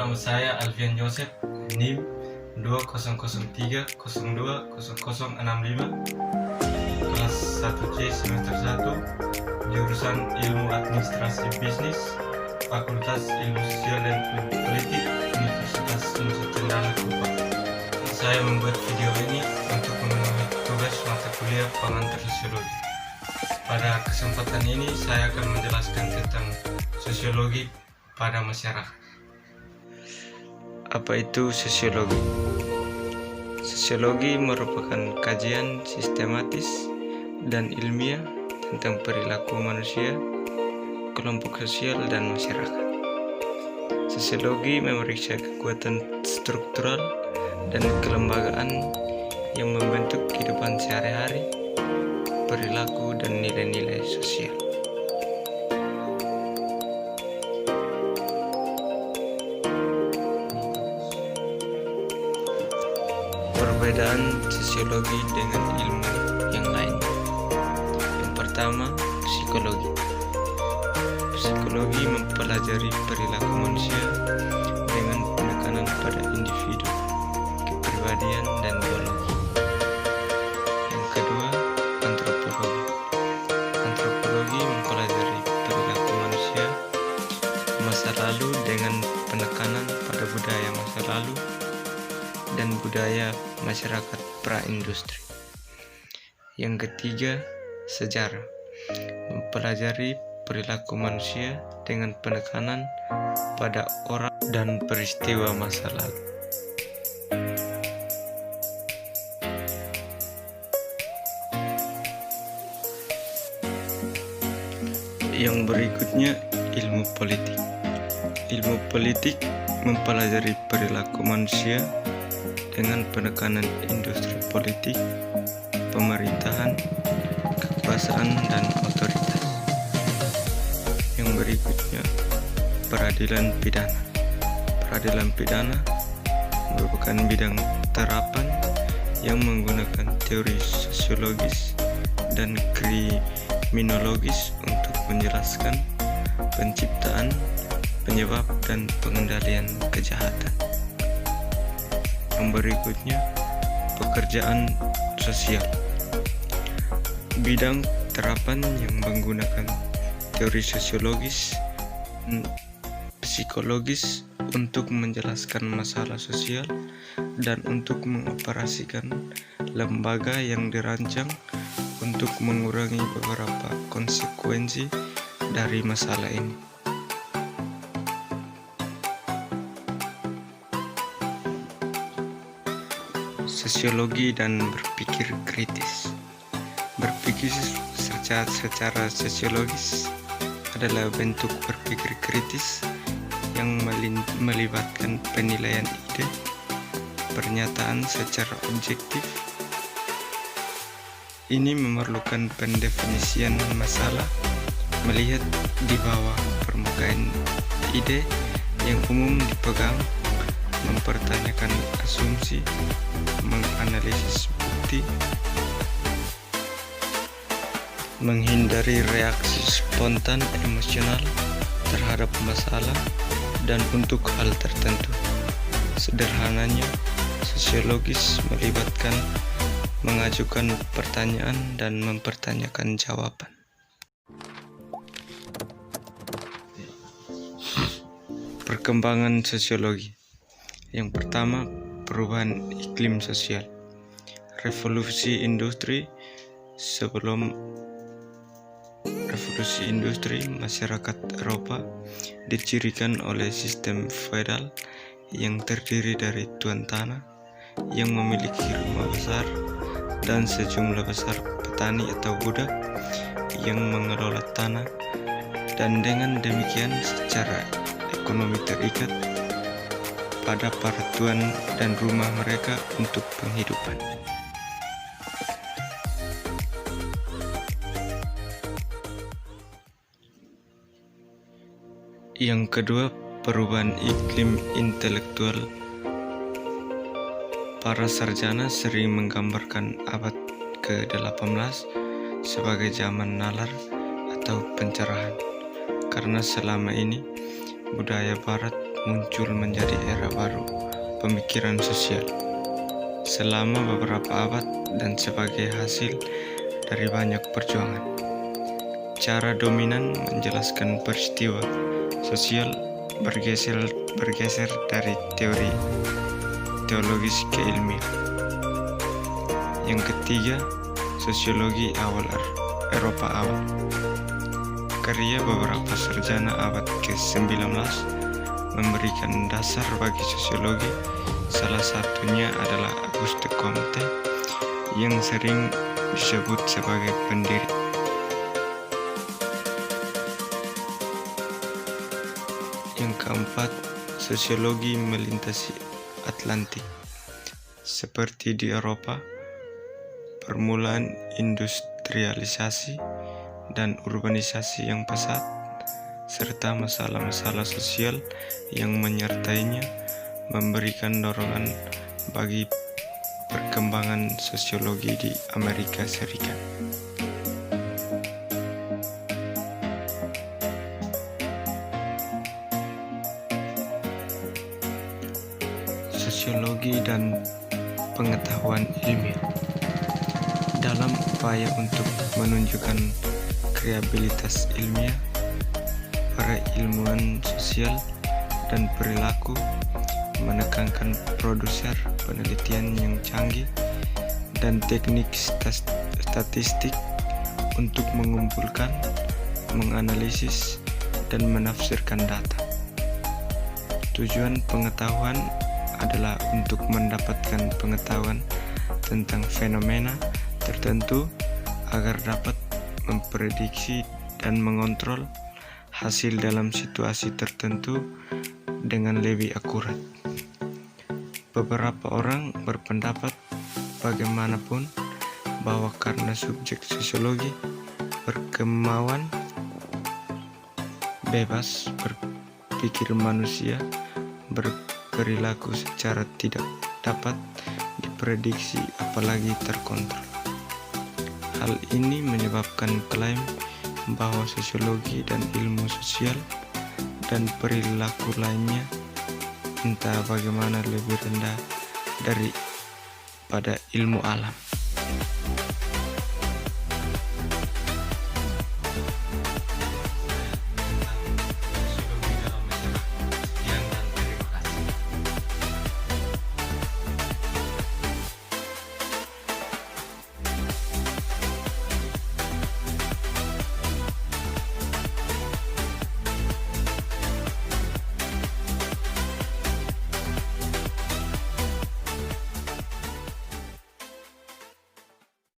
nama saya Alfian Joseph, NIM 2003020065, kelas 1C semester 1, jurusan Ilmu Administrasi Bisnis, Fakultas Ilmu Sosial dan Politik, Universitas Nusa Tenggara Kupang. Saya membuat video ini untuk memenuhi tugas mata kuliah pengantar sosiologi. Pada kesempatan ini saya akan menjelaskan tentang sosiologi pada masyarakat. Apa itu sosiologi? Sosiologi merupakan kajian sistematis dan ilmiah tentang perilaku manusia, kelompok sosial, dan masyarakat. Sosiologi memeriksa kekuatan struktural dan kelembagaan yang membentuk kehidupan sehari-hari, perilaku, dan nilai-nilai sosial. Perbedaan sosiologi dengan ilmu yang lain. Yang pertama, psikologi. Psikologi mempelajari perilaku manusia dengan penekanan pada individu, kepribadian, dan biologi. Yang kedua, antropologi. Antropologi mempelajari perilaku manusia masa lalu dengan penekanan pada budaya masa lalu dan budaya masyarakat pra-industri. Yang ketiga, sejarah. Mempelajari perilaku manusia dengan penekanan pada orang dan peristiwa masa lalu. Yang berikutnya, ilmu politik. Ilmu politik mempelajari perilaku manusia dengan penekanan industri politik, pemerintahan, kekuasaan, dan otoritas. Yang berikutnya, peradilan pidana. Peradilan pidana merupakan bidang terapan yang menggunakan teori sosiologis dan kriminologis untuk menjelaskan penciptaan, penyebab, dan pengendalian kejahatan. Yang berikutnya, pekerjaan sosial. Bidang terapan yang menggunakan teori sosiologis dan psikologis untuk menjelaskan masalah sosial dan untuk mengoperasikan lembaga yang dirancang untuk mengurangi beberapa konsekuensi dari masalah ini. Sosiologi dan berpikir kritis. Berpikir secara sosiologis adalah bentuk berpikir kritis yang melibatkan penilaian ide, pernyataan secara objektif. Ini memerlukan pendefinisian masalah, melihat di bawah permukaan ide yang umum dipegang, mempertanyakan asumsi, menganalisis bukti, menghindari reaksi spontan emosional terhadap masalah, dan untuk hal tertentu. Sederhananya, sosiologis melibatkan mengajukan pertanyaan dan mempertanyakan jawaban. Perkembangan sosiologi. Yang pertama, perubahan iklim sosial. Revolusi industri. Sebelum revolusi industri, masyarakat Eropa dicirikan oleh sistem feodal yang terdiri dari tuan tanah yang memiliki rumah besar dan sejumlah besar petani atau budak yang mengelola tanah, dan dengan demikian secara ekonomi terikat pada para tuan dan rumah mereka untuk penghidupan. Yang kedua, perubahan iklim intelektual. Para sarjana sering menggambarkan abad ke-18 sebagai zaman nalar atau pencerahan, karena selama ini budaya Barat muncul menjadi era baru pemikiran sosial selama beberapa abad dan sebagai hasil dari banyak perjuangan. Cara dominan menjelaskan peristiwa sosial bergeser dari teori teologis ke ilmiah. Yang ketiga, sosiologi awal Eropa awal. Karya beberapa sarjana abad ke-19 memberikan dasar bagi sosiologi. Salah satunya adalah Auguste Comte yang sering disebut sebagai pendiri. Yang keempat, sosiologi melintasi Atlantik. Seperti di Eropa, permulaan industrialisasi dan urbanisasi yang pesat, serta masalah-masalah sosial yang menyertainya memberikan dorongan bagi perkembangan sosiologi di Amerika Serikat. Sosiologi dan pengetahuan ilmiah. Dalam upaya untuk menunjukkan kreativitas ilmiah, para ilmuwan sosial dan perilaku menekankan produser penelitian yang canggih dan teknik statistik untuk mengumpulkan, menganalisis, dan menafsirkan data. Tujuan pengetahuan adalah untuk mendapatkan pengetahuan tentang fenomena tertentu agar dapat memprediksi dan mengontrol hasil dalam situasi tertentu dengan lebih akurat. Beberapa orang berpendapat bagaimanapun bahwa karena subjek sosiologi berkemauan bebas berpikir, manusia berperilaku secara tidak dapat diprediksi apalagi terkontrol. Hal ini menyebabkan klaim bahwa sosiologi dan ilmu sosial dan perilaku lainnya entah bagaimana lebih rendah daripada ilmu alam.